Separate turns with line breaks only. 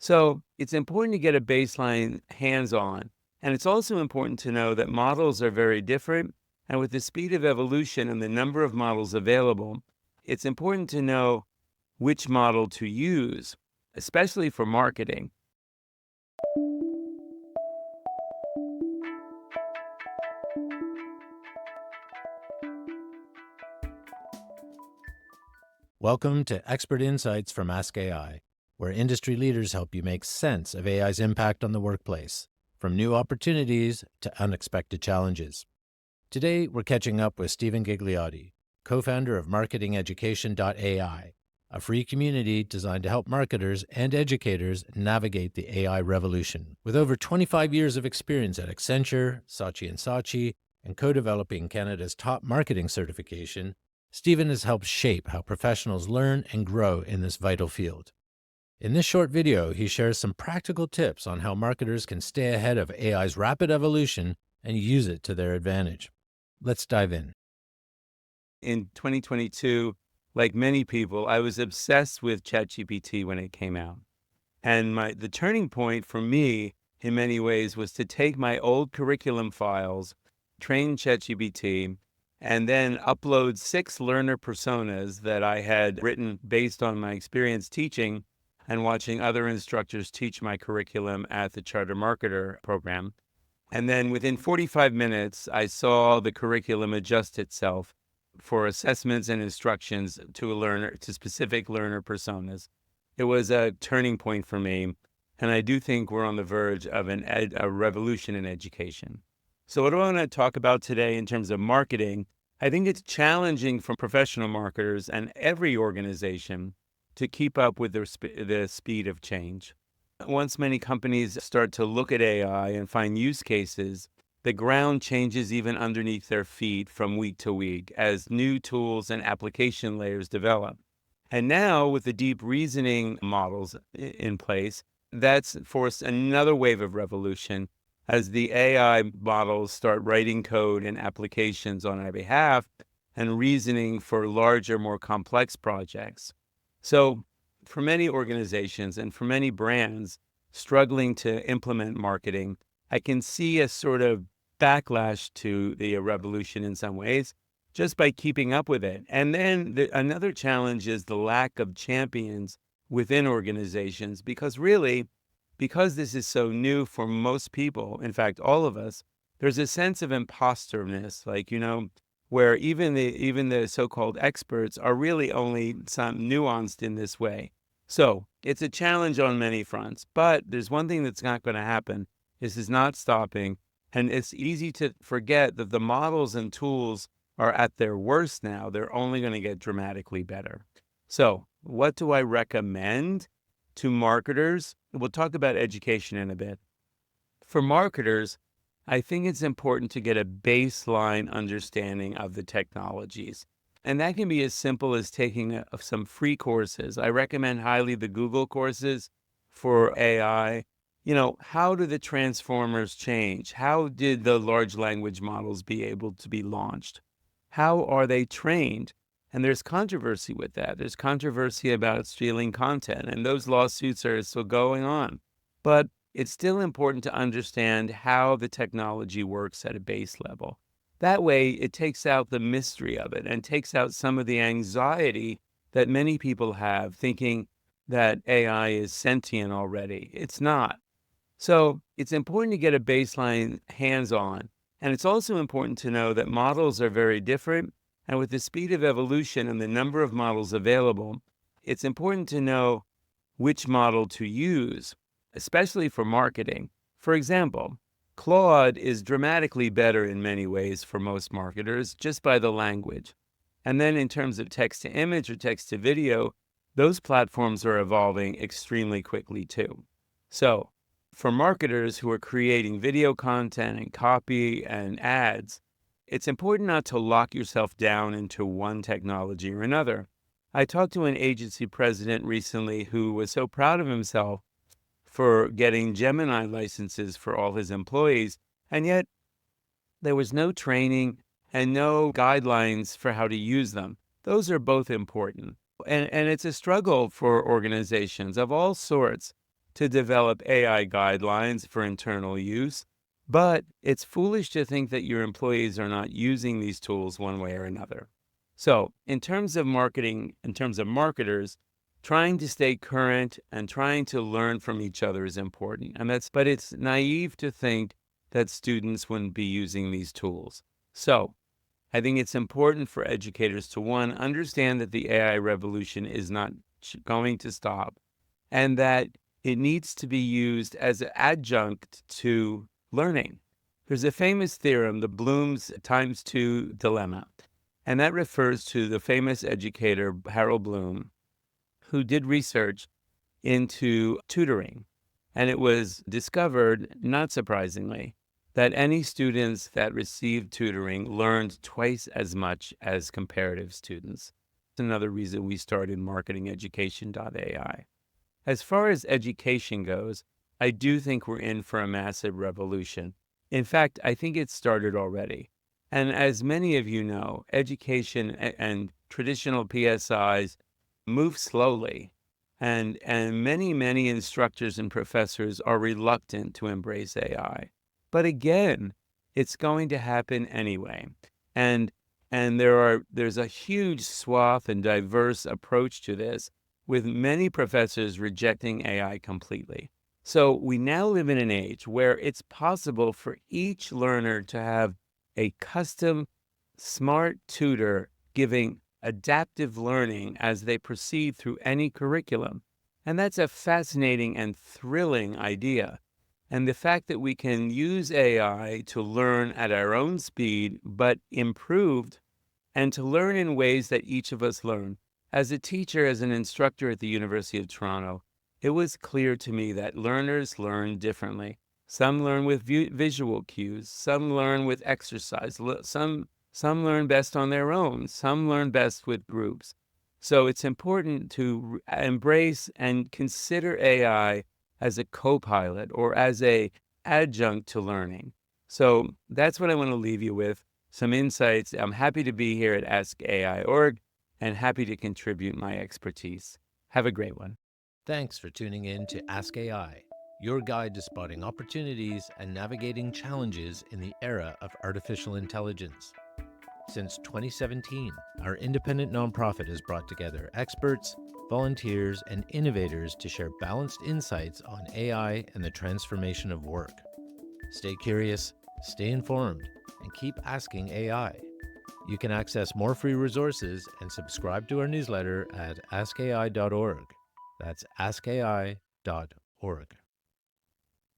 So it's important to get a baseline hands-on. And it's also important to know that models are very different. And with the speed of evolution and the number of models available, it's important to know which model to use, especially for marketing.
Welcome to Expert Insights from Ask AI, where industry leaders help you make sense of AI's impact on the workplace, from new opportunities to unexpected challenges. Today, we're catching up with Stephen Ghigliotty, co-founder of marketingeducation.ai, a free community designed to help marketers and educators navigate the AI revolution. With over 25 years of experience at Accenture, Saatchi and Saatchi, and co-developing Canada's top marketing certification, Stephen has helped shape how professionals learn and grow in this vital field. In this short video, he shares some practical tips on how marketers can stay ahead of AI's rapid evolution and use it to their advantage. Let's dive in.
In 2022, like many people, I was obsessed with ChatGPT when it came out. And the turning point for me, in many ways, was to take my old curriculum files, train ChatGPT, and then upload 6 learner personas that I had written based on my experience teaching and watching other instructors teach my curriculum at the Charter Marketer program. And then within 45 minutes, I saw the curriculum adjust itself for assessments and instructions to specific learner personas. It was a turning point for me, and I do think we're on the verge of a revolution in education. So what do I want to talk about today in terms of marketing? I think it's challenging for professional marketers and every organization to keep up with the speed of change. Once many companies start to look at AI and find use cases, the ground changes even underneath their feet from week to week as new tools and application layers develop. And now, with the deep reasoning models in place, that's forced another wave of revolution as the AI models start writing code and applications on our behalf and reasoning for larger, more complex projects. So for many organizations and for many brands struggling to implement marketing, I can see a sort of backlash to the revolution in some ways just by keeping up with it. And then another challenge is the lack of champions within organizations, because this is so new for most people, in fact, all of us, there's a sense of impostorness, where even the so-called experts are really only some nuanced in this way. So it's a challenge on many fronts, but there's one thing that's not going to happen. This is not stopping. And it's easy to forget that the models and tools are at their worst now. They're only going to get dramatically better. So what do I recommend to marketers? We'll talk about education in a bit. For marketers, I think it's important to get a baseline understanding of the technologies. And that can be as simple as taking some free courses. I recommend highly the Google courses for AI. How do the transformers change? How did the large language models be able to be launched? How are they trained? And there's controversy with that. There's controversy about stealing content, and those lawsuits are still going on. But it's still important to understand how the technology works at a base level. That way, it takes out the mystery of it and takes out some of the anxiety that many people have, thinking that AI is sentient already. It's not. So it's important to get a baseline hands-on. And it's also important to know that models are very different. And with the speed of evolution and the number of models available, it's important to know which model to use, especially for marketing. For example, Claude is dramatically better in many ways for most marketers just by the language. And then in terms of text to image or text to video, those platforms are evolving extremely quickly too. So for marketers who are creating video content and copy and ads, it's important not to lock yourself down into one technology or another. I talked to an agency president recently who was so proud of himself for getting Gemini licenses for all his employees, and yet there was no training and no guidelines for how to use them. Those are both important. And it's a struggle for organizations of all sorts to develop AI guidelines for internal use, but it's foolish to think that your employees are not using these tools one way or another. So, in terms of marketing, in terms of marketers, trying to stay current and trying to learn from each other is important. But it's naive to think that students wouldn't be using these tools. So, I think it's important for educators to, one, understand that the AI revolution is not going to stop and that it needs to be used as an adjunct to learning. There's a famous theorem, the Bloom's times two dilemma, and that refers to the famous educator Harold Bloom, who did research into tutoring. And it was discovered, not surprisingly, that any students that received tutoring learned twice as much as comparative students. That's another reason we started marketingeducation.ai. As far as education goes, I do think we're in for a massive revolution. In fact, I think it started already. And as many of you know, education and traditional PSIs move slowly. And many instructors and professors are reluctant to embrace AI. But again, it's going to happen anyway. And there's a huge swath and diverse approach to this, with many professors rejecting AI completely. So we now live in an age where it's possible for each learner to have a custom smart tutor giving adaptive learning as they proceed through any curriculum. And that's a fascinating and thrilling idea. And the fact that we can use AI to learn at our own speed, but improved, and to learn in ways that each of us learn. As a teacher, as an instructor at the University of Toronto, it was clear to me that learners learn differently. Some learn with visual cues, some learn with exercise, some learn best on their own, some learn best with groups. So it's important to embrace and consider AI as a co-pilot or as a adjunct to learning. So that's what I want to leave you with, some insights. I'm happy to be here at Ask AI.org and happy to contribute my expertise. Have a great one.
Thanks for tuning in to Ask AI, your guide to spotting opportunities and navigating challenges in the era of artificial intelligence. Since 2017, our independent nonprofit has brought together experts, volunteers, and innovators to share balanced insights on AI and the transformation of work. Stay curious, stay informed, and keep asking AI. You can access more free resources and subscribe to our newsletter at askai.org. That's askai.org.